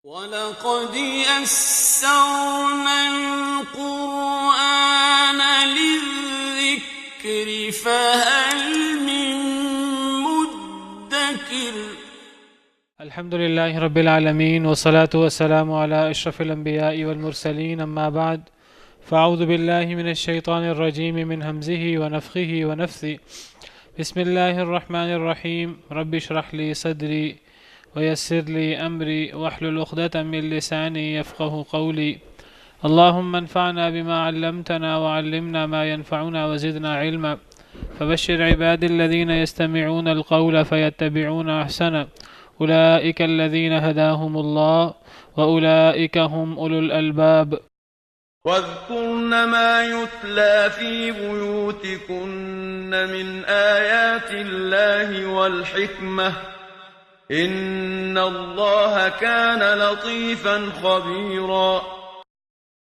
وَلَقَدْ يَسَّرْنَا الْقُرْآنَ لِلذِّكْرِ فَهَلْ مِن مُّدَّكِرٍ۔ الحمد لله رب العالمين والصلاة والسلام على أشرف الأنبياء والمرسلين، أما بعد فأعوذ بالله من الشيطان الرجيم من همزه ونفخه ونفثه. بسم الله الرحمن الرحيم. رب اشرح لي صدري ويسر لي أمري واحلل عقدة من لساني يفقه قولي. اللهم انفعنا بما علمتنا وعلمنا ما ينفعنا وزدنا علما. فبشر عبادي الذين يستمعون القول فيتبعون أحسنه. أولئك الذين هداهم الله وأولئك هم أولو الألباب. واذكرن ما يتلى في بيوتكن من آيات الله والحكمة إن الله كان لطيفا خبيرا.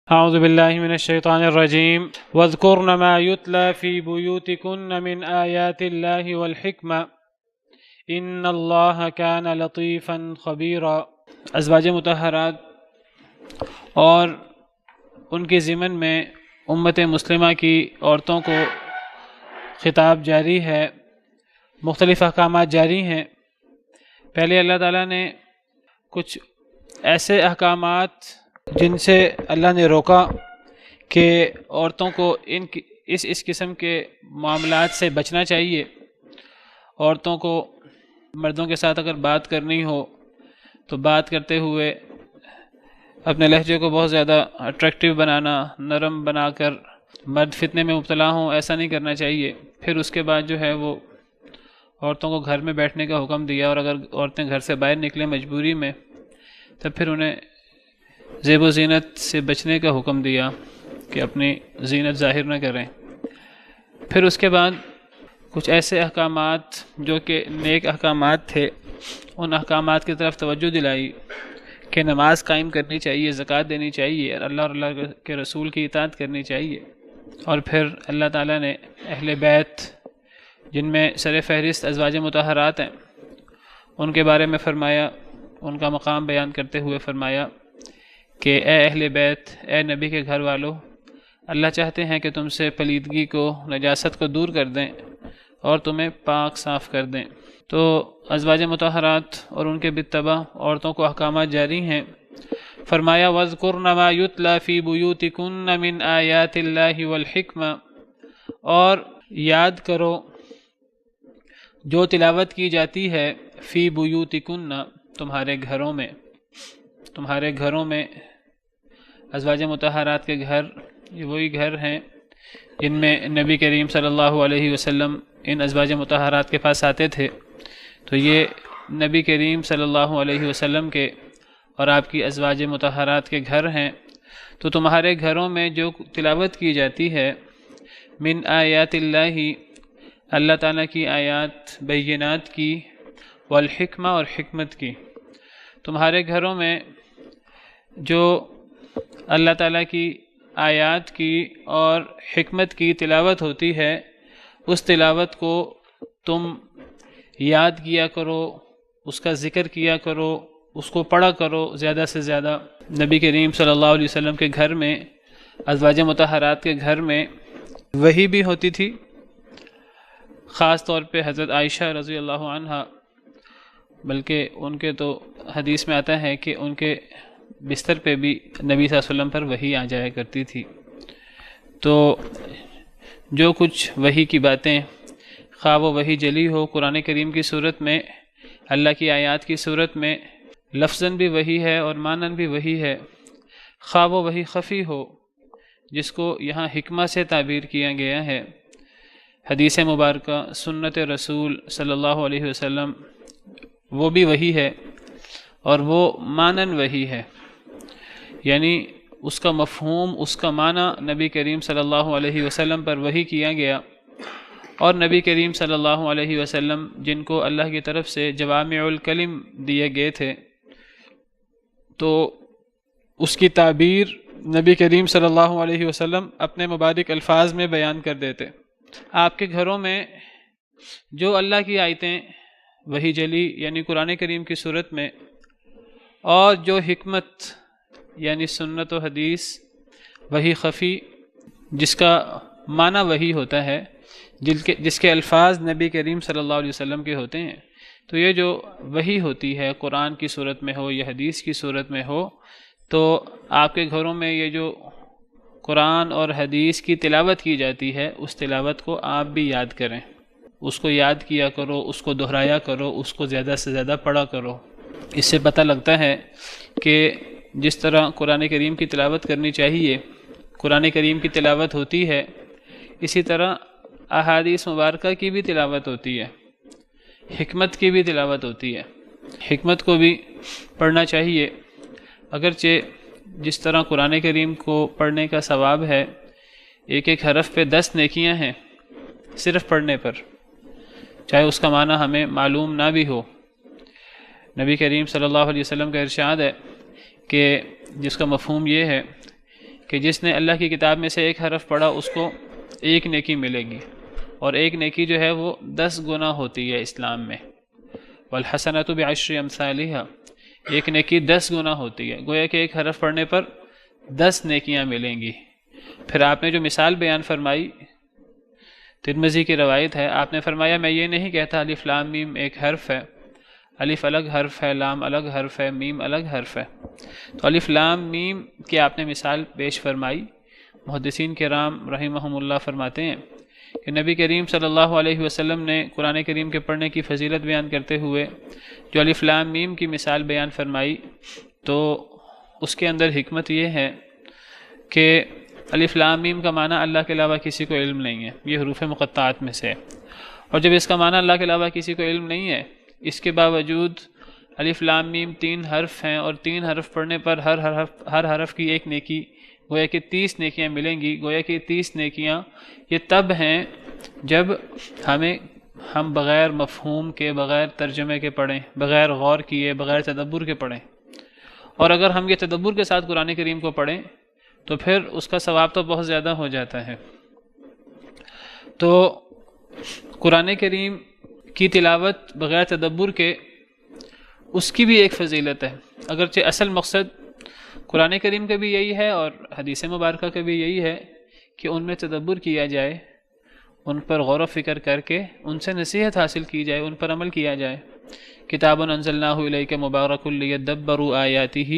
أعوذ بالله من الشيطان الرجيم. واذكرن ما يتلى في بيوتكن من آيات الله والحكمة ان اللہ کان لطیفا خبیرا. ازواج مطہرات اور ان کے ضمن میں امت مسلمہ کی عورتوں کو خطاب جاری ہے، مختلف احکامات جاری ہیں. پہلے اللہ تعالیٰ نے کچھ ایسے احکامات جن سے اللہ نے روکا کہ عورتوں کو اس قسم کے معاملات سے بچنا چاہیے. عورتوں کو مردوں کے ساتھ اگر بات کرنی ہو تو بات کرتے ہوئے اپنے لہجے کو بہت زیادہ اٹریکٹیو بنانا، نرم بنا کر مرد فتنے میں مبتلا ہوں، ایسا نہیں کرنا چاہیے. پھر اس کے بعد جو ہے وہ عورتوں کو گھر میں بیٹھنے کا حکم دیا، اور اگر عورتیں گھر سے باہر نکلیں مجبوری میں تب پھر انہیں زیب و زینت سے بچنے کا حکم دیا کہ اپنی زینت ظاہر نہ کریں. پھر اس کے بعد کچھ ایسے احکامات جو کہ نیک احکامات تھے ان احکامات کی طرف توجہ دلائی کہ نماز قائم کرنی چاہیے، زکوٰۃ دینی چاہیے، اور اللہ کے رسول کی اطاعت کرنی چاہیے. اور پھر اللہ تعالیٰ نے اہل بیت جن میں سر فہرست ازواج مطہرات ہیں ان کے بارے میں فرمایا، ان کا مقام بیان کرتے ہوئے فرمایا کہ اے اہل بیت، اے نبی کے گھر والو، اللہ چاہتے ہیں کہ تم سے پلیدگی کو، نجاست کو دور کر دیں اور تمہیں پاک صاف کر دیں. تو ازواج مطہرات اور ان کے بالتبع عورتوں کو احکامات جاری ہیں. فرمایا وَاذْكُرْنَ مَا يُتْلَى فِي بُيُوتِكُنَّ مِنْ آيَاتِ اللَّهِ وَالْحِكْمَةِ، اور یاد کرو جو تلاوت کی جاتی ہے فی بیوتکن، تمہارے گھروں میں. تمہارے گھروں میں ازواج مطہرات کے گھر یہ وہی گھر ہیں جن میں نبی کریم صلی اللہ علیہ وسلم ان ازواج مطہرات کے پاس آتے تھے. تو یہ نبی کریم صلی اللہ علیہ وسلم کے اور آپ کی ازواج مطہرات کے گھر ہیں. تو تمہارے گھروں میں جو تلاوت کی جاتی ہے من آیات اللہ، اللہ تعالیٰ کی آیات بینات کی، والحکمہ اور حکمت کی. تمہارے گھروں میں جو اللہ تعالیٰ کی آیات کی اور حکمت کی تلاوت ہوتی ہے اس تلاوت کو تم یاد کیا کرو، اس کا ذکر کیا کرو، اس کو پڑھا کرو زیادہ سے زیادہ. نبی کریم صلی اللہ علیہ وسلم کے گھر میں، ازواج مطہرات کے گھر میں وحی بھی ہوتی تھی. خاص طور پہ حضرت عائشہ رضی اللہ عنہ، بلکہ ان کے تو حدیث میں آتا ہے کہ ان کے بستر پہ بھی نبی صلی اللہ علیہ وسلم پر وحی آ جایا کرتی تھی. تو جو کچھ وحی کی باتیں، خواہ وہ وحی جلی ہو قرآن کریم کی صورت میں، اللہ کی آیات کی صورت میں، لفظاً بھی وحی ہے اور معناً بھی وحی ہے، خواہ وہ وحی خفی ہو جس کو یہاں حکمہ سے تعبیر کیا گیا ہے. حدیث مبارکہ، سنت رسول صلی اللہ علیہ وسلم، وہ بھی وحی ہے اور وہ معناً وحی ہے، یعنی اس کا مفہوم، اس کا معنی نبی کریم صلی اللہ علیہ وسلم پر وحی کیا گیا. اور نبی کریم صلی اللہ علیہ وسلم جن کو اللہ کی طرف سے جوامع الکلم دیے گئے تھے، تو اس کی تعبیر نبی کریم صلی اللہ علیہ وسلم اپنے مبارک الفاظ میں بیان کر دیتے. آپ کے گھروں میں جو اللہ کی آیتیں وحی جلی یعنی قرآن کریم کی صورت میں اور جو حکمت یعنی سنت و حدیث، وحی خفی جس کا معنی وحی ہوتا ہے، جس کے الفاظ نبی کریم صلی اللہ علیہ وسلم کے ہوتے ہیں، تو یہ جو وحی ہوتی ہے قرآن کی صورت میں ہو یا حدیث کی صورت میں ہو، تو آپ کے گھروں میں یہ جو قرآن اور حدیث کی تلاوت کی جاتی ہے، اس تلاوت کو آپ بھی یاد کریں، اس کو یاد کیا کرو، اس کو دہرایا کرو، اس کو زیادہ سے زیادہ پڑھا کرو۔ اس سے پتہ لگتا ہے کہ جس طرح قرآن کریم کی تلاوت کرنی چاہیے، قرآن کریم کی تلاوت ہوتی ہے، اسی طرح احادیث مبارکہ کی بھی تلاوت ہوتی ہے، حکمت کی بھی تلاوت ہوتی ہے۔ حکمت کو بھی پڑھنا چاہیے، اگرچہ جس طرح قرآن کریم کو پڑھنے کا ثواب ہے، ایک ایک حرف پہ 10 نیکیاں ہیں صرف پڑھنے پر، چاہے اس کا معنی ہمیں معلوم نہ بھی ہو۔ نبی کریم صلی اللہ علیہ وسلم کا ارشاد ہے کہ جس کا مفہوم یہ ہے کہ جس نے اللہ کی کتاب میں سے ایک حرف پڑھا اس کو ایک نیکی ملے گی، اور ایک نیکی جو ہے وہ 10 گنا ہوتی ہے اسلام میں۔ والحسنۃ بعشر امثالھا، ایک نیکی 10 گنا ہوتی ہے، گویا کہ ایک حرف پڑھنے پر 10 نیکیاں ملیں گی۔ پھر آپ نے جو مثال بیان فرمائی، ترمذی کی روایت ہے، آپ نے فرمایا میں یہ نہیں کہتا الف لام میم ایک حرف ہے، الف الگ حرف ہے، لام الگ حرف ہے، میم الگ حرف ہے۔ تو الف لام میم کی آپ نے مثال پیش فرمائی۔ محدثین کرام رحمہم اللہ فرماتے ہیں کہ نبی کریم صلی اللہ علیہ وسلم نے قرآن کریم کے پڑھنے کی فضیلت بیان کرتے ہوئے جو الف لام میم کی مثال بیان فرمائی، تو اس کے اندر حکمت یہ ہے کہ الف لام میم کا معنی اللہ کے علاوہ کسی کو علم نہیں ہے، یہ حروف مقطعات میں سے ہے، اور جب اس کا معنی اللہ کے علاوہ کسی کو علم نہیں ہے، اس کے باوجود الف لام میم 3 حرف ہیں، اور 3 حرف پڑھنے پر ہر حرف کی ایک نیکی، گویا کہ 30 نیکیاں ملیں گی۔ گویا کہ 30 نیکیاں یہ تب ہیں جب ہم بغیر مفہوم کے، بغیر ترجمے کے پڑھیں، بغیر غور کیے، بغیر تدبر کے پڑھیں، اور اگر ہم یہ تدبر کے ساتھ قرآن کریم کو پڑھیں تو پھر اس کا ثواب تو بہت زیادہ ہو جاتا ہے۔ تو قرآن کریم کی تلاوت بغیر تدبر کے، اس کی بھی ایک فضیلت ہے، اگرچہ اصل مقصد قرآن کریم کا بھی یہی ہے اور حدیث مبارکہ کا بھی یہی ہے کہ ان میں تدبر کیا جائے، ان پر غور و فکر کر کے ان سے نصیحت حاصل کی جائے، ان پر عمل کیا جائے۔ کتاب انزلناہ الیک مبارک لیدبروا آیاتہ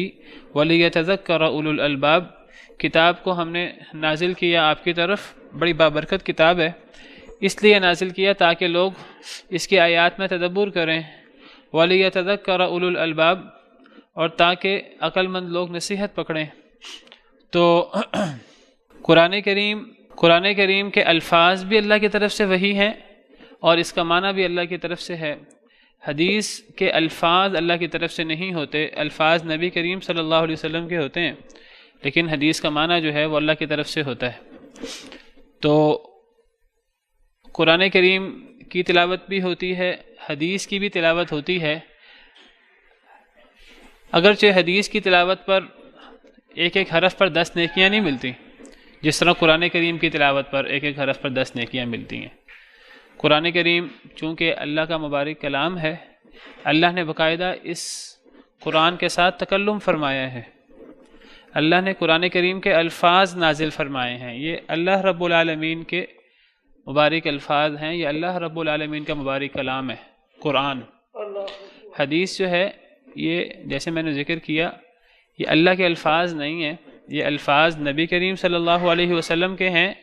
ولیتذکر اولو الالباب، کتاب کو ہم نے نازل کیا آپ کی طرف، بڑی بابرکت کتاب ہے، اس لیے نازل کیا تاکہ لوگ اس کی آیات میں تدبر کریں، ولیتذکر اولو الالباب، اور تاکہ عقل مند لوگ نصیحت پکڑیں۔ تو قرآن کریم کے الفاظ بھی اللہ کی طرف سے وحی ہیں، اور اس کا معنی بھی اللہ کی طرف سے ہے۔ حدیث کے الفاظ اللہ کی طرف سے نہیں ہوتے، الفاظ نبی کریم صلی اللہ علیہ وسلم کے ہوتے ہیں، لیکن حدیث کا معنی جو ہے وہ اللہ کی طرف سے ہوتا ہے۔ تو قرآن کریم کی تلاوت بھی ہوتی ہے، حدیث کی بھی تلاوت ہوتی ہے، اگرچہ حدیث کی تلاوت پر ایک ایک حرف پر 10 نیکیاں نہیں ملتی، جس طرح قرآن کریم کی تلاوت پر ایک ایک حرف پر 10 نیکیاں ملتی ہیں۔ قرآن کریم چونکہ اللہ کا مبارک کلام ہے، اللہ نے باقاعدہ اس قرآن کے ساتھ تکلم فرمایا ہے، اللہ نے قرآن کریم کے الفاظ نازل فرمائے ہیں، یہ اللہ رب العالمین کے مبارک الفاظ ہیں، یہ اللہ رب العالمین کا مبارک کلام ہے قرآن۔ حدیث جو ہے یہ جیسے میں نے ذکر کیا، یہ اللہ کے الفاظ نہیں ہیں، یہ الفاظ نبی کریم صلی اللہ علیہ وسلم کے ہیں،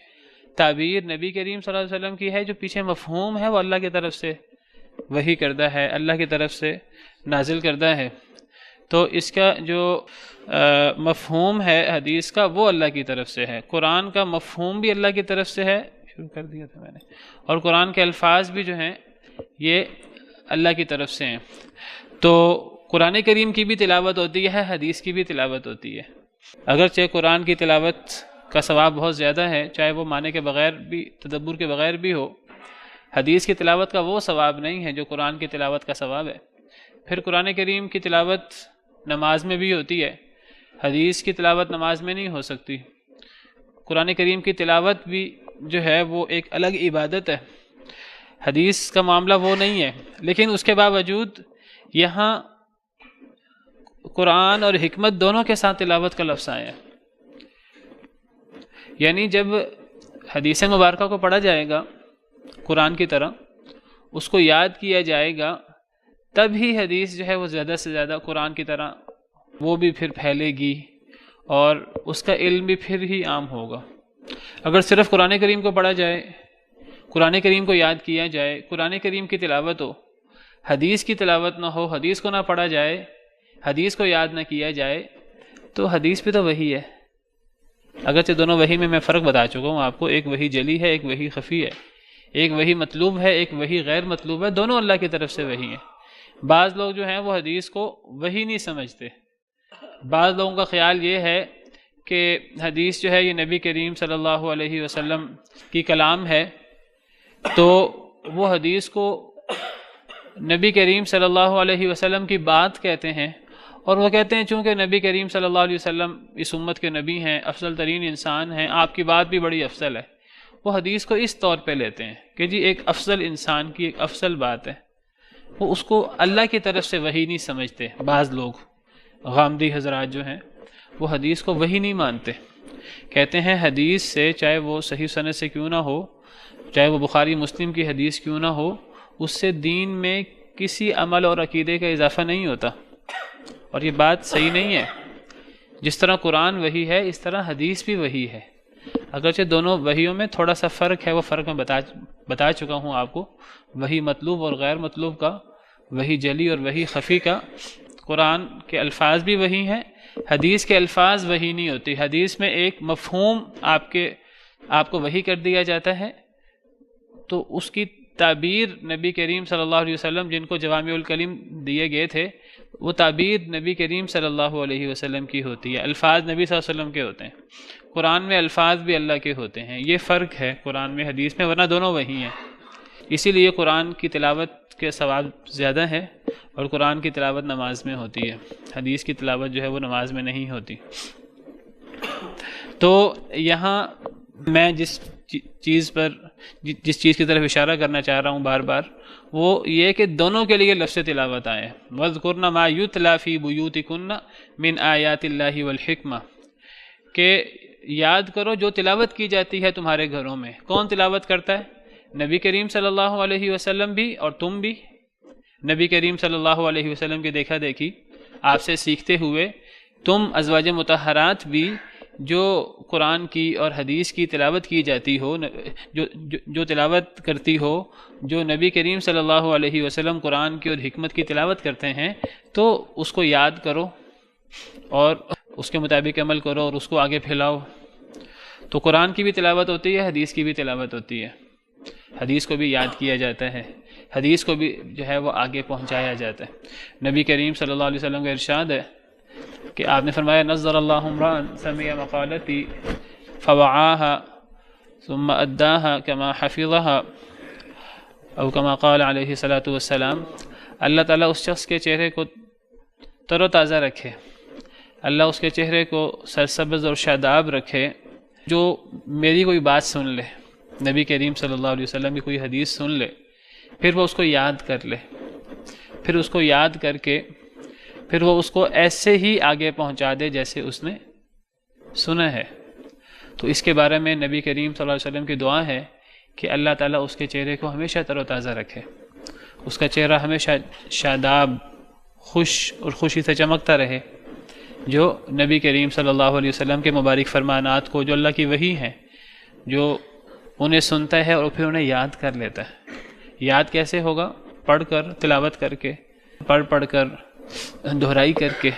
تعبیر نبی کریم صلی اللہ علیہ وسلم کی ہے، جو پیچھے مفہوم ہے وہ اللہ کی طرف سے وحی کردہ ہے، اللہ کی طرف سے نازل کردہ ہے۔ تو اس کا جو مفہوم ہے حدیث کا وہ اللہ کی طرف سے ہے، قرآن کا مفہوم بھی اللہ کی طرف سے ہے، شروع کر دیا تھا میں نے، اور قرآن کے الفاظ بھی جو ہیں یہ اللہ کی طرف سے ہیں۔ تو قرآن کریم کی بھی تلاوت ہوتی ہے، حدیث کی بھی تلاوت ہوتی ہے، اگرچہ قرآن کی تلاوت کا ثواب بہت زیادہ ہے، چاہے وہ معنی کے بغیر بھی، تدبر کے بغیر بھی ہو، حدیث کی تلاوت کا وہ ثواب نہیں ہے جو قرآن کی تلاوت کا ثواب ہے۔ پھر قرآن کریم کی تلاوت نماز میں بھی ہوتی ہے، حدیث کی تلاوت نماز میں نہیں ہو سکتی۔ قرآن کریم کی تلاوت بھی جو ہے وہ ایک الگ عبادت ہے، حدیث کا معاملہ وہ نہیں ہے، لیکن اس کے باوجود یہاں قرآن اور حکمت دونوں کے ساتھ تلاوت کا لفظ آیا ہے۔ یعنی جب حدیث مبارکہ کو پڑھا جائے گا قرآن کی طرح، اس کو یاد کیا جائے گا، تب ہی حدیث جو ہے وہ زیادہ سے زیادہ قرآن کی طرح وہ بھی پھر پھیلے گی اور اس کا علم بھی پھر ہی عام ہوگا۔ اگر صرف قرآن کریم کو پڑھا جائے، قرآن کریم کو یاد کیا جائے، قرآن کریم کی تلاوت ہو، حدیث کی تلاوت نہ ہو، حدیث کو نہ پڑھا جائے، حدیث کو یاد نہ کیا جائے، تو حدیث بھی تو وہی ہے۔ اگرچہ دونوں وحی میں فرق بتا چکا ہوں آپ کو، ایک وحی جلی ہے، ایک وحی خفی ہے، ایک وحی مطلوب ہے، ایک وحی غیر مطلوب ہے، دونوں اللہ کی طرف سے وحی ہیں۔ بعض لوگ جو ہیں وہ حدیث کو وحی نہیں سمجھتے، بعض لوگوں کا خیال یہ ہے کہ حدیث جو ہے یہ نبی کریم صلی اللہ علیہ وسلم کی کلام ہے، تو وہ حدیث کو نبی کریم صلی اللہ علیہ وسلم کی بات کہتے ہیں، اور وہ کہتے ہیں چونکہ نبی کریم صلی اللہ علیہ وسلم اس امت کے نبی ہیں، افضل ترین انسان ہیں، آپ کی بات بھی بڑی افضل ہے، وہ حدیث کو اس طور پہ لیتے ہیں کہ جی ایک افضل انسان کی ایک افضل بات ہے، وہ اس کو اللہ کی طرف سے وحی نہیں سمجھتے۔ بعض لوگ غامدی حضرات جو ہیں وہ حدیث کو وحی نہیں مانتے، کہتے ہیں حدیث سے، چاہے وہ صحیح سند سے کیوں نہ ہو، چاہے وہ بخاری مسلم کی حدیث کیوں نہ ہو، اس سے دین میں کسی عمل اور عقیدے کا اضافہ نہیں ہوتا، اور یہ بات صحیح نہیں ہے۔ جس طرح قرآن وحی ہے اس طرح حدیث بھی وحی ہے، اگرچہ دونوں وحیوں میں تھوڑا سا فرق ہے، وہ فرق میں بتا چکا ہوں آپ کو، وحی مطلوب اور غیر مطلوب کا، وحی جلی اور وحی خفی کا۔ قرآن کے الفاظ بھی وحی ہیں، حدیث کے الفاظ وحی نہیں ہوتی۔ حدیث میں ایک مفہوم آپ کو وحی کر دیا جاتا ہے، تو اس کی تعبیر نبی کریم صلی اللہ علیہ وسلم جن کو جوامع الکلم دیے گئے تھے، وہ تعبیر نبی کریم صلی اللہ علیہ وسلم کی ہوتی ہے، الفاظ نبی صلی اللہ علیہ وسلم کے ہوتے ہیں۔ قرآن میں الفاظ بھی اللہ کے ہوتے ہیں، یہ فرق ہے قرآن میں حدیث میں، ورنہ دونوں وحی ہیں۔ اسی لیے قرآن کی تلاوت کے ثواب زیادہ ہے، اور قرآن کی تلاوت نماز میں ہوتی ہے، حدیث کی تلاوت جو ہے وہ نماز میں نہیں ہوتی۔ تو یہاں میں جس چیز کی طرف اشارہ کرنا چاہ رہا ہوں بار بار، وہ یہ کہ دونوں کے لیے لفظ تلاوت آئے ہیں۔ وَاذْكُرْنَ مَا يُتْلَى فِي بُيُوتِكُنَّ مِنْ آيَاتِ اللَّهِ وَالْحِكْمَةِ، کہ یاد کرو جو تلاوت کی جاتی ہے تمہارے گھروں میں۔ کون تلاوت کرتا ہے؟ نبی کریم صلی اللہ علیہ وسلم بھی اور تم بھی۔ نبی کریم صلی اللہ علیہ وسلم کی دیکھا دیکھی، آپ سے سیکھتے ہوئے تم ازواج مطہرات بھی جو قرآن کی اور حدیث کی تلاوت کی جاتی ہو، جو تلاوت کرتی ہو، جو نبی کریم صلی اللہ علیہ وسلم قرآن کی اور حکمت کی تلاوت کرتے ہیں، تو اس کو یاد کرو اور اس کے مطابق عمل کرو اور اس کو آگے پھیلاؤ۔ تو قرآن کی بھی تلاوت ہوتی ہے، حدیث کی بھی تلاوت ہوتی ہے، حدیث کو بھی یاد کیا جاتا ہے، حدیث کو بھی جو ہے وہ آگے پہنچایا جاتا ہے۔ نبی کریم صلی اللہ علیہ وسلم کا ارشاد ہے کہ آپ نے فرمایا نظر اللہ امرأ سمع مقالتی فوعاها ثم اداها كما حفظها او كما قال علیہ الصلاۃ والسلام، اللہ تعالیٰ اس شخص کے چہرے کو تر و تازہ رکھے، اللہ اس کے چہرے کو سرسبز اور شاداب رکھے، جو میری کوئی بات سن لے، نبی کریم صلی اللہ علیہ وسلم کی کوئی حدیث سن لے، پھر وہ اس کو یاد کر لے، پھر اس کو یاد کر کے پھر وہ اس کو ایسے ہی آگے پہنچا دے جیسے اس نے سنا ہے۔ تو اس کے بارے میں نبی کریم صلی اللہ علیہ وسلم کی دعا ہے کہ اللہ تعالیٰ اس کے چہرے کو ہمیشہ تر و تازہ رکھے، اس کا چہرہ ہمیشہ شاداب، خوش اور خوشی سے چمکتا رہے، جو نبی کریم صلی اللہ علیہ وسلم کے مبارک فرمانات کو، جو اللہ کی وحی ہیں، جو انہیں سنتا ہے اور پھر انہیں یاد کر لیتا ہے۔ یاد کیسے ہوگا؟ پڑھ کر، تلاوت کر کے، پڑھ کر، دہرائی کر کے،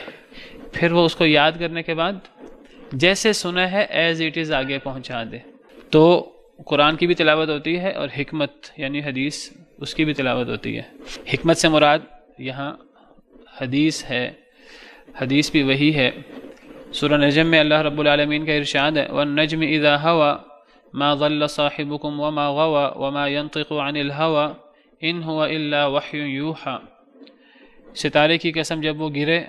پھر وہ اس کو یاد کرنے کے بعد جیسے سنا ہے ایز اٹ از آگے پہنچا دے۔ تو قرآن کی بھی تلاوت ہوتی ہے اور حکمت یعنی حدیث، اس کی بھی تلاوت ہوتی ہے۔ حکمت سے مراد یہاں حدیث ہے، حدیث بھی وہی ہے۔ سورہ نجم میں اللہ رب العالمین کا ارشاد ہے وَالنَّجْمِ إِذَا هَوَى مَا ضَلَّ صَاحِبُكُمْ وَمَا غَوَى وَمَا يَنطِقُ عَنِ الْهَوَى إِنْ هُوَ إِلَّا وَحْيٌ يُوحَى، ستارے کی قسم جب وہ گرے،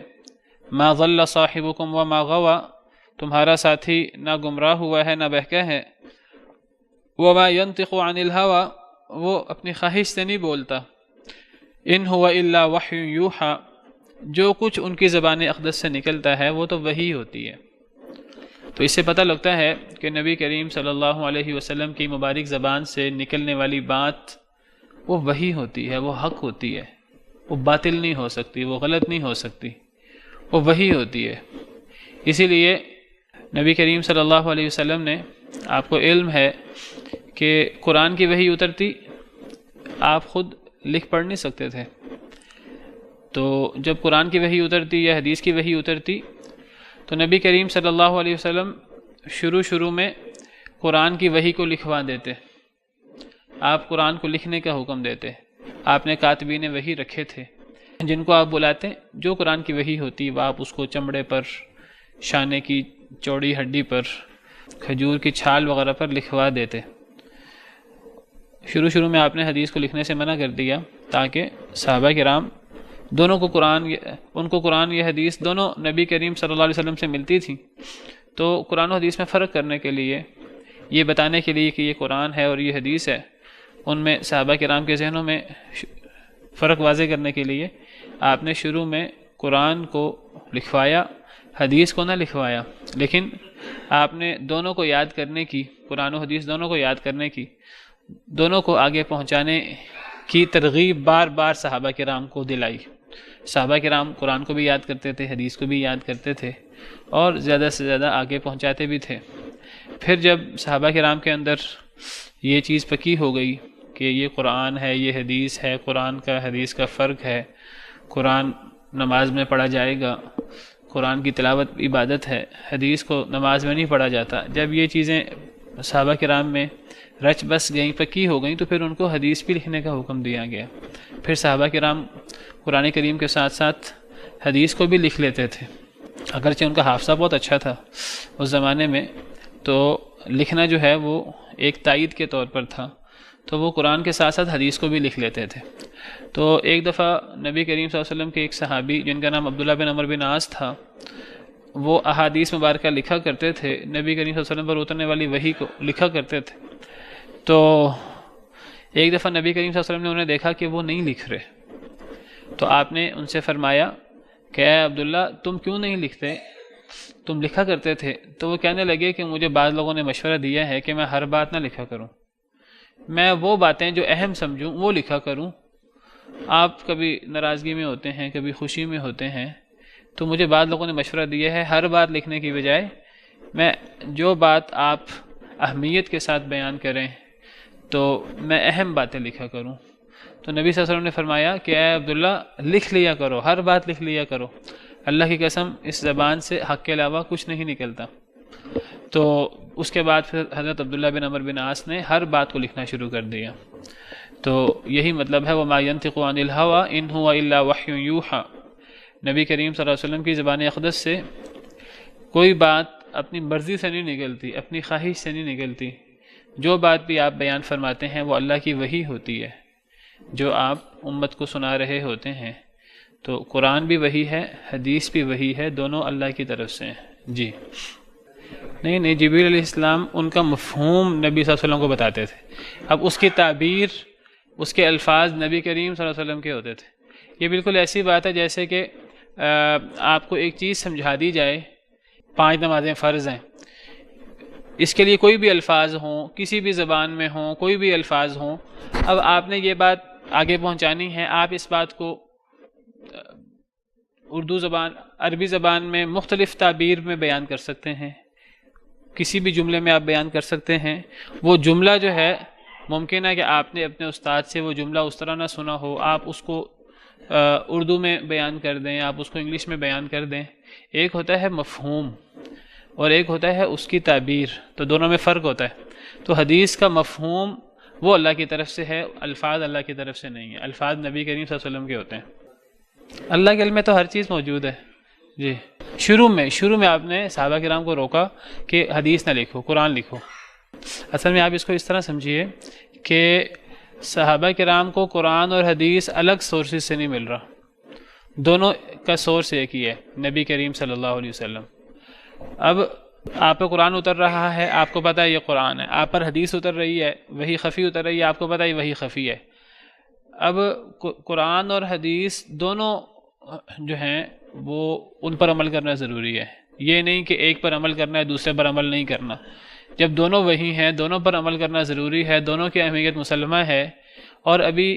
ما ضل صاحبکم وما غوى، تمہارا ساتھی نہ گمراہ ہوا ہے نہ بہکا ہے، وما ينطق عن الهوى، وہ اپنی خواہش سے نہیں بولتا، ان هو الا وحی یوحى، جو کچھ ان کی زبان اقدس سے نکلتا ہے وہ تو وحی ہوتی ہے۔ تو اس سے پتہ لگتا ہے کہ نبی کریم صلی اللہ علیہ وسلم کی مبارک زبان سے نکلنے والی بات وہ وحی ہوتی ہے، وہ حق ہوتی ہے، وہ باطل نہیں ہو سکتی، وہ غلط نہیں ہو سکتی، وہ وحی ہوتی ہے۔ اسی لیے نبی کریم صلی اللہ علیہ وسلم نے، آپ کو علم ہے کہ قرآن کی وحی اترتی، آپ خود لکھ پڑھ نہیں سکتے تھے، تو جب قرآن کی وحی اترتی یا حدیث کی وحی اترتی تو نبی کریم صلی اللہ علیہ وسلم شروع میں قرآن کی وحی کو لکھوا دیتے، آپ قرآن کو لکھنے کا حکم دیتے۔ آپ نے کاتبین وحی رکھے تھے جن کو آپ بلاتے، جو قرآن کی وحی ہوتی وہ آپ اس کو چمڑے پر، شانے کی چوڑی ہڈی پر، کھجور کی چھال وغیرہ پر لکھوا دیتے۔ شروع میں آپ نے حدیث کو لکھنے سے منع کر دیا تاکہ صحابہ کرام دونوں کو ان کو قرآن یا حدیث دونوں نبی کریم صلی اللہ علیہ وسلم سے ملتی تھیں، تو قرآن و حدیث میں فرق کرنے کے لیے، یہ بتانے کے لیے کہ یہ قرآن ہے اور یہ حدیث ہے، ان میں صحابہ کرام کے ذہنوں میں فرق واضح کرنے کے لیے آپ نے شروع میں قرآن کو لکھوایا، حدیث کو نہ لکھوایا، لیکن آپ نے دونوں کو یاد کرنے کی، قرآن و حدیث دونوں کو یاد کرنے کی، دونوں کو آگے پہنچانے کی ترغیب بار بار صحابہ کرام کو دلائی۔ صحابہ کرام قرآن کو بھی یاد کرتے تھے، حدیث کو بھی یاد کرتے تھے اور زیادہ سے زیادہ آگے پہنچاتے بھی تھے۔ پھر جب صحابہ کرام کے اندر یہ چیز پکی ہو گئی کہ یہ قرآن ہے، یہ حدیث ہے، قرآن کا حدیث کا فرق ہے، قرآن نماز میں پڑھا جائے گا، قرآن کی تلاوت عبادت ہے، حدیث کو نماز میں نہیں پڑھا جاتا، جب یہ چیزیں صحابہ کرام میں رچ بس گئیں، پکی ہو گئیں، تو پھر ان کو حدیث بھی لکھنے کا حکم دیا گیا۔ پھر صحابہ کرام قرآن کریم کے ساتھ ساتھ حدیث کو بھی لکھ لیتے تھے، اگرچہ ان کا حافظہ بہت اچھا تھا اس زمانے میں، تو لکھنا جو ہے وہ ایک تائید کے طور پر تھا، تو وہ قرآن کے ساتھ ساتھ حدیث کو بھی لکھ لیتے تھے۔ تو ایک دفعہ نبی کریم صلی اللہ علیہ وسلم کے ایک صحابی جن کا نام عبداللہ بن عمر بن عاص تھا، وہ احادیث مبارکہ لکھا کرتے تھے، نبی کریم صلی اللہ علیہ وسلم پر اترنے والی وحی کو لکھا کرتے تھے۔ تو ایک دفعہ نبی کریم صلی اللہ علیہ وسلم نے انہیں دیکھا کہ وہ نہیں لکھ رہے، تو آپ نے ان سے فرمایا کہ اے عبداللہ تم کیوں نہیں لکھتے، تم لکھا کرتے تھے۔ تو وہ کہنے لگے کہ مجھے بعض لوگوں نے مشورہ دیا ہے کہ میں ہر بات نہ لکھا کروں، میں وہ باتیں جو اہم سمجھوں وہ لکھا کروں۔ آپ کبھی ناراضگی میں ہوتے ہیں، کبھی خوشی میں ہوتے ہیں، تو مجھے بعض لوگوں نے مشورہ دیا ہے ہر بات لکھنے کی بجائے میں جو بات آپ اہمیت کے ساتھ بیان کریں تو میں اہم باتیں لکھا کروں۔ تو نبی صلی اللہ علیہ وسلم نے فرمایا کہ اے عبداللہ لکھ لیا کرو، ہر بات لکھ لیا کرو، اللہ کی قسم اس زبان سے حق کے علاوہ کچھ نہیں نکلتا۔ تو اس کے بعد پھر حضرت عبداللہ بن عمر بن عاص نے ہر بات کو لکھنا شروع کر دیا۔ تو یہی مطلب ہے وَمَا يَنْطِقُ عَنِ الْهَوَىٰ إِنْ هُوَ إِلَّا وَحْيٌ يُوحَىٰ، نبی کریم صلی اللہ علیہ وسلم کی زبان اقدس سے کوئی بات اپنی مرضی سے نہیں نکلتی، اپنی خواہش سے نہیں نکلتی، جو بات بھی آپ بیان فرماتے ہیں وہ اللہ کی وحی ہوتی ہے، جو آپ امت کو سنا رہے ہوتے ہیں۔ تو قرآن بھی وحی ہے، حدیث بھی وحی ہے، دونوں اللہ کی طرف سے ہیں۔ جی نہیں جبریل علیہ السلام ان کا مفہوم نبی صلی اللہ علیہ وسلم کو بتاتے تھے، اب اس کی تعبیر، اس کے الفاظ نبی کریم صلی اللہ علیہ وسلم کے ہوتے تھے۔ یہ بالکل ایسی بات ہے جیسے کہ آپ کو ایک چیز سمجھا دی جائے، 5 نمازیں فرض ہیں، اس کے لیے کوئی بھی الفاظ ہوں، کسی بھی زبان میں ہوں، کوئی بھی الفاظ ہوں، اب آپ نے یہ بات آگے پہنچانی ہے، آپ اس بات کو اردو زبان، عربی زبان میں مختلف تعبیر میں بیان کر سکتے ہیں، کسی بھی جملے میں آپ بیان کر سکتے ہیں۔ وہ جملہ جو ہے ممکن ہے کہ آپ نے اپنے استاد سے وہ جملہ اس طرح نہ سنا ہو، آپ اس کو اردو میں بیان کر دیں، آپ اس کو انگلش میں بیان کر دیں۔ ایک ہوتا ہے مفہوم اور ایک ہوتا ہے اس کی تعبیر، تو دونوں میں فرق ہوتا ہے۔ تو حدیث کا مفہوم وہ اللہ کی طرف سے ہے، الفاظ اللہ کی طرف سے نہیں ہیں، الفاظ نبی کریم صلی اللہ علیہ وسلم کے ہوتے ہیں۔ اللہ کے علم میں تو ہر چیز موجود ہے۔ جی شروع میں آپ نے صحابہ کرام کو روکا کہ حدیث نہ لکھو، قرآن لکھو۔ اصل میں آپ اس کو اس طرح سمجھیے کہ صحابہ کرام کو قرآن اور حدیث الگ سورسز سے نہیں مل رہا، دونوں کا سورس ایک ہی ہے، نبی کریم صلی اللہ علیہ وسلم۔ اب آپ پہ قرآن اتر رہا ہے، آپ کو پتہ ہے یہ قرآن ہے، آپ پر حدیث اتر رہی ہے، وہی خفی اتر رہی ہے، آپ کو پتہ ہے وہی خفی ہے۔ اب قرآن اور حدیث دونوں جو ہیں وہ ان پر عمل کرنا ضروری ہے، یہ نہیں کہ ایک پر عمل کرنا ہے دوسرے پر عمل نہیں کرنا۔ جب دونوں وہی ہیں، دونوں پر عمل کرنا ضروری ہے، دونوں کی اہمیت مسلمہ ہے، اور ابھی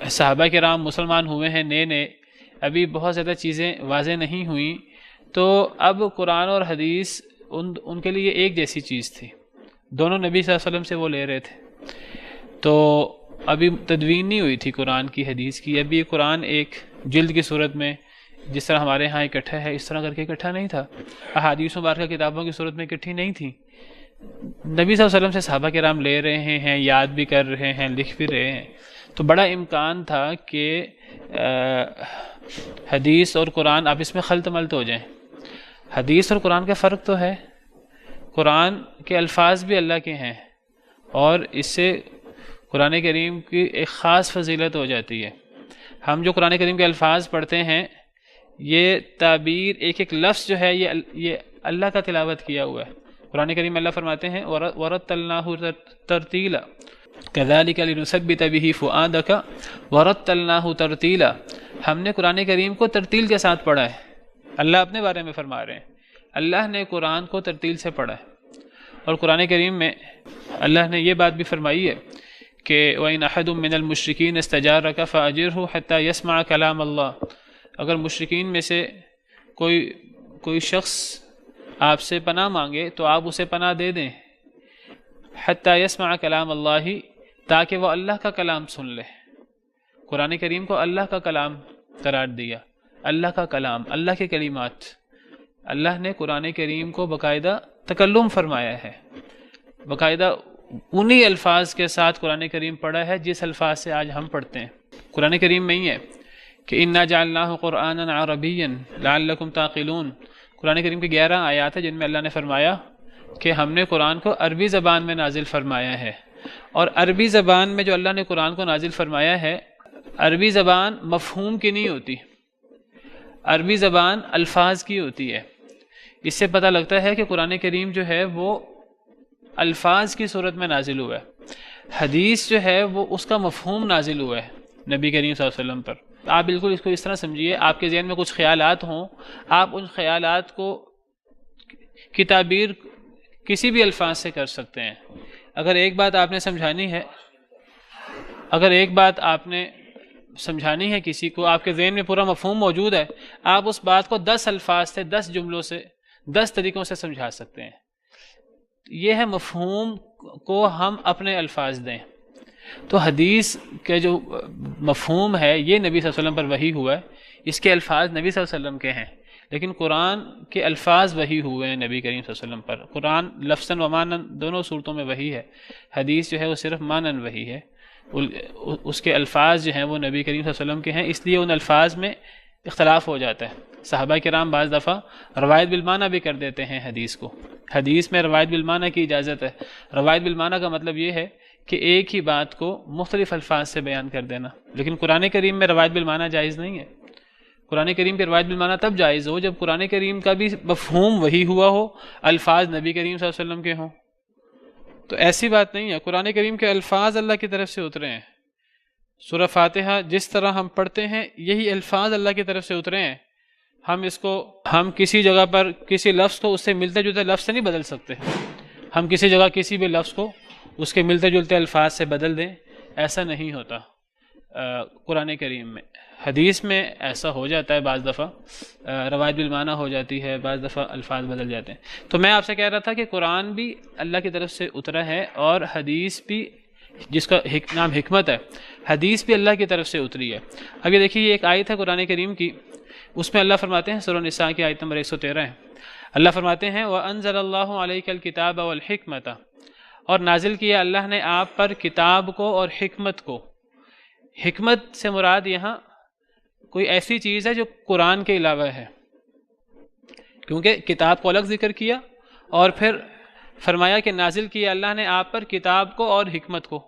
صحابہ کرام مسلمان ہوئے ہیں نئے، ابھی بہت زیادہ چیزیں واضح نہیں ہوئیں، تو اب قرآن اور حدیث ان کے لیے ایک جیسی چیز تھی، دونوں نبی صلی اللہ علیہ وسلم سے وہ لے رہے تھے، تو ابھی تدوین نہیں ہوئی تھی قرآن کی حدیث کی، ابھی قرآن ایک جلد کی صورت میں جس طرح ہمارے ہاں اکٹھا ہے اس طرح کر کے اکٹھا نہیں تھا، احادیث مبارکہ کتابوں کی صورت میں اکٹھی نہیں تھی، نبی صلی اللہ علیہ وسلم سے صحابہ کرام لے رہے ہیں، یاد بھی کر رہے ہیں، لکھ بھی رہے ہیں، تو بڑا امکان تھا کہ حدیث اور قرآن آپس میں خلط ملط ہو جائیں۔ حدیث اور قرآن کا فرق تو ہے، قرآن کے الفاظ بھی اللہ کے ہیں، اور اس سے قرآن کریم کی ایک خاص فضیلت ہو جاتی ہے۔ ہم جو قرآن کریم کے الفاظ پڑھتے ہیں، یہ تعبیر ایک ایک لفظ جو ہے یہ اللہ کا تلاوت کیا ہوا ہے۔ قرآن کریم اللہ فرماتے ہیں وَرَتَّلْنَاهُ تَرْتِيلًا كَذَلِكَ لِنُثَبِّتَ بِهِ فُؤَادَكَ وَرَتَّلْنَاهُ تَرْتِيلًا، ہم نے قرآن کریم کو ترتیل کے ساتھ پڑھا ہے۔ اللہ اپنے بارے میں فرما رہے ہیں، اللہ نے قرآن کو ترتیل سے پڑھا ہے، اور قرآن کریم میں اللہ نے یہ بات بھی فرمائی ہے کہ وَإِنْ أَحَدٌ مِّنَ الْمُشْرِكِينَ اسْتَجَارَكَ فَأَجِرْهُ حَتَّى يَسْمَعَ كَلَامَ اللَّهِ، اگر مشرکین میں سے کوئی شخص آپ سے پناہ مانگے تو آپ اسے پناہ دے دیں، حَتَّى يَسْمَعَ كَلَامَ اللَّهِ، تاکہ وہ اللہ کا کلام سن لے۔ قرآن کریم کو اللہ کا کلام قرار دیا، اللہ کا کلام، اللہ کے کلمات، اللہ نے قرآن کریم کو باقاعدہ تکلم فرمایا ہے، باقاعدہ انہی الفاظ کے ساتھ قرآن کریم پڑھا ہے جس الفاظ سے آج ہم پڑھتے ہیں۔ قرآن کریم میں ہی ہے کہ اِنَّا جَعَلْنَاهُ قُرْآنًا عَرَبِيًّا لَعَلَّكُمْ تَعْقِلُونَ، قرآن کریم کی 11 آیات ہیں جن میں اللہ نے فرمایا کہ ہم نے قرآن کو عربی زبان میں نازل فرمایا ہے، اور عربی زبان میں جو اللہ نے قرآن کو نازل فرمایا ہے، عربی زبان مفہوم کی نہیں ہوتی، عربی زبان الفاظ کی ہوتی ہے۔ اس سے پتہ لگتا ہے کہ قرآن کریم جو ہے وہ الفاظ کی صورت میں نازل ہوا ہے، حدیث جو ہے وہ اس کا مفہوم نازل ہوا ہے نبی کریم صلی اللہ علیہ وسلم پر۔ آپ بالکل اس کو اس طرح سمجھیے، آپ کے ذہن میں کچھ خیالات ہوں، آپ ان خیالات کو کی تعبیر کسی بھی الفاظ سے کر سکتے ہیں۔ اگر ایک بات آپ نے سمجھانی ہے کسی کو، آپ کے ذہن میں پورا مفہوم موجود ہے، آپ اس بات کو 10 الفاظ سے، 10 جملوں سے، 10 طریقوں سے سمجھا سکتے ہیں۔ یہ ہے مفہوم کو ہم اپنے الفاظ دیں۔ تو حدیث کے جو مفہوم ہے یہ نبی صلی اللہ علیہ وسلم پر وحی ہوا ہے، اس کے الفاظ نبی صلی اللہ علیہ وسلم کے ہیں، لیکن قرآن کے الفاظ وحی ہوئے ہیں نبی کریم صلی اللہ علیہ وسلم پر۔ قرآن لفظاً و معناً دونوں صورتوں میں وحی ہے، حدیث جو ہے وہ صرف معناً وحی ہے، اس کے الفاظ جو ہیں وہ نبی کریم صلی اللہ علیہ وسلم کے ہیں، اس لیے ان الفاظ میں اختلاف ہو جاتا ہے۔ صحابہ کرام بعض دفعہ روایت بالمعنی بھی کر دیتے ہیں حدیث کو، حدیث میں روایت بالمعنی کی اجازت ہے۔ روایت بالمعنی کا مطلب یہ ہے کہ ایک ہی بات کو مختلف الفاظ سے بیان کر دینا، لیکن قرآن کریم میں روایت بالمعنی جائز نہیں ہے۔ قرآن کریم کی روایت بالمعنی تب جائز ہو جب قرآن کریم کا بھی مفہوم وہی ہوا ہو، الفاظ نبی کریم صلی اللہ علیہ وسلم کے ہوں۔ تو ایسی بات نہیں ہے، قرآن کریم کے الفاظ اللہ کی طرف سے اترے ہیں۔ سورہ فاتحہ جس طرح ہم پڑھتے ہیں یہی الفاظ اللہ کی طرف سے اترے ہیں، ہم کسی جگہ پر کسی لفظ کو اس سے ملتے جلتے لفظ سے نہیں بدل سکتے، ہم کسی جگہ کسی بھی لفظ کو اس کے ملتے جلتے الفاظ سے بدل دیں، ایسا نہیں ہوتا قرآن کریم میں۔ حدیث میں ایسا ہو جاتا ہے، بعض دفعہ روایت بالمعنی ہو جاتی ہے، بعض دفعہ الفاظ بدل جاتے ہیں۔ تو میں آپ سے کہہ رہا تھا کہ قرآن بھی اللہ کی طرف سے اترا ہے، اور حدیث بھی، جس کا نام حکمت ہے، حدیث بھی اللہ کی طرف سے اتری ہے۔ اب یہ دیکھیے، یہ ایک آیت ہے قرآن کریم کی، اس میں اللہ فرماتے ہیں، سورہ نساء کی آیت نمبر 113 ہے، اللہ فرماتے ہیں وَأَنزَلَ اللَّهُ عَلَيْكَ الْكِتَابَ وَالْحِكْمَةَ، اور نازل کیا اللہ نے آپ پر کتاب کو اور حکمت کو۔ حکمت سے مراد یہاں کوئی ایسی چیز ہے جو قرآن کے علاوہ ہے، کیونکہ کتاب کو الگ ذکر کیا اور پھر فرمایا کہ نازل کیا اللہ نے آپ پر کتاب کو اور حکمت کو۔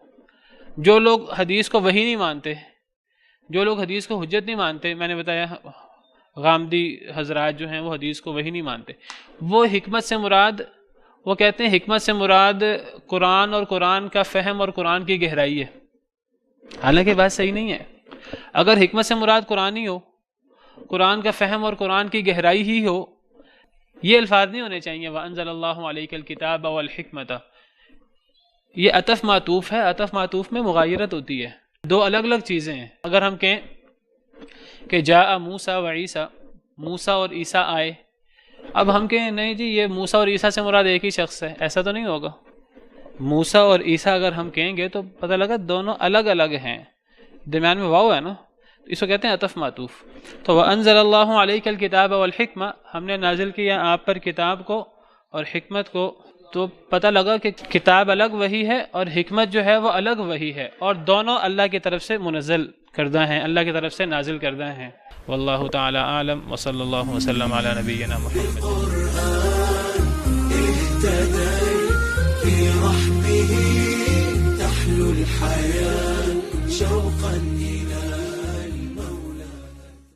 جو لوگ حدیث کو وحی نہیں مانتے، جو لوگ حدیث کو حجت نہیں مانتے، میں نے بتایا غامدی حضرات جو ہیں وہ حدیث کو وحی نہیں مانتے، وہ حکمت سے مراد، وہ کہتے ہیں حکمت سے مراد قرآن اور قرآن کا فہم اور قرآن کی گہرائی ہے، حالانکہ بات صحیح نہیں ہے۔ اگر حکمت سے مراد قرآن ہی ہو، قرآن کا فہم اور قرآن کی گہرائی ہی ہو، یہ الفاظ نہیں ہونے چاہیے وَأَنزَلَ اللَّهُ عَلَيْكَ الْكِتَابَ وَالْحِكْمَةَ. یہ عطف معطوف ہے، عطف معطوف میں مغایرت ہوتی ہے، دو الگ الگ چیزیں ہیں. اگر ہم کہیں کہ جاء موسیٰ و عیسیٰ، موسیٰ اور عیسیٰ آئے، اب ہم کہیں نہیں جی یہ موسیٰ اور عیسیٰ سے مراد ایک ہی شخص ہے، ایسا تو نہیں ہوگا. موسیٰ اور عیسیٰ اگر ہم کہیں گے تو پتہ لگا دونوں الگ الگ ہیں، درمیان میں واو ہے نا، اس کو کہتے ہیں عطف معطوف. تو وَأَنزَلَ اللَّهُ عَلَيْكَ الْكِتَابَ وَالْحِكْمَةَ، ہم نے نازل کیا آپ پر کتاب کو اور حکمت کو. تو پتہ لگا کہ کتاب الگ وحی ہے اور حکمت جو ہے وہ الگ وحی ہے، اور دونوں اللہ کی طرف سے منزل کردہ ہیں، اللہ کی طرف سے نازل کردہ ہیں. واللہ تعالی عالم، وصلی اللہ وسلم علی نبینا محمد. برحمه تحلو الحياة شوقا